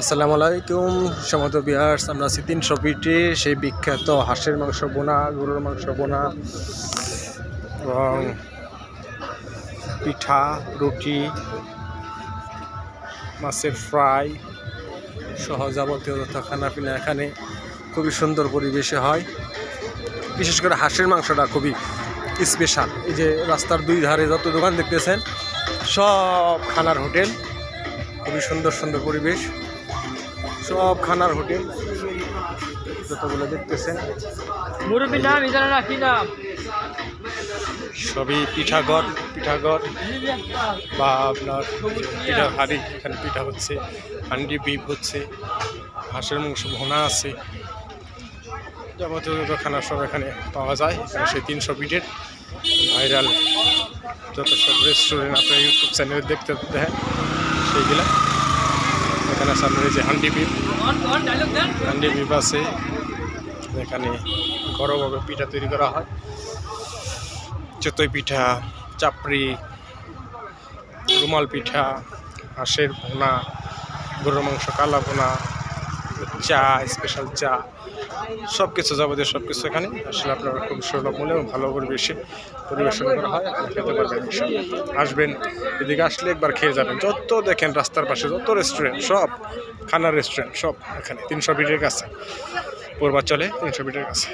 আসসালামু আলাইকুম সমত ভিউয়ার্স, আমরা আছি 300 ফিটে সেই বিখ্যাত হাঁসের মাংস বোনা, গরুর মাংস বোনা এবং পিঠা, রুটি, মাছের ফ্রাই সহ যাবতীয় যত খানাপিনা এখানে খুবই সুন্দর পরিবেশে হয়। বিশেষ করে হাঁসের মাংসটা খুবই স্পেশাল। এই যে রাস্তার দুই ধারে যত দোকান দেখতেছেন সব খানার হোটেল, খুবই সুন্দর সুন্দর পরিবেশ, সব খানার হোটেল যতগুলো দেখতেছেন সবই পিঠাঘর বা আপনার পিঠার হাড়ি, এখানে পিঠা হচ্ছে, হান্ডি বিফ হচ্ছে, হাঁসের মাংস ভোনা আছে, যাবতীয় যত খানা সব এখানে পাওয়া যায়। এখানে সেই 300 ফিটের ভাইরাল যত সব রেস্টুরেন্ট আপনার ইউটিউব চ্যানেলে দেখতে দেখেন সেইগুলা এখানে সামনে যে হান্ডি বিফ আছে। এখানে ঘরোয়াভাবে পিঠা তৈরি করা হয়, চিতই পিঠা, চাপড়ি, রুমাল পিঠা, হাঁসের ভোনা, গরুর মাংস কালা ভোনা, চা, স্পেশাল চা, সব কিছু যাবতীয় সব কিছু এখানে আসলে আপনারা খুব সুলভ মূল্যে এবং ভালো পরিবেশে পরিবেশন করা হয়। আপনি খেতে পারবেন, আসবেন এদিকে আসলে একবার খেয়ে যাবেন। যত দেখেন রাস্তার পাশে যত রেস্টুরেন্ট, সব খানার রেস্টুরেন্ট সব এখানে 300 ফিটের কাছে, পূর্বাঞ্চলে 300 ফিটের কাছে।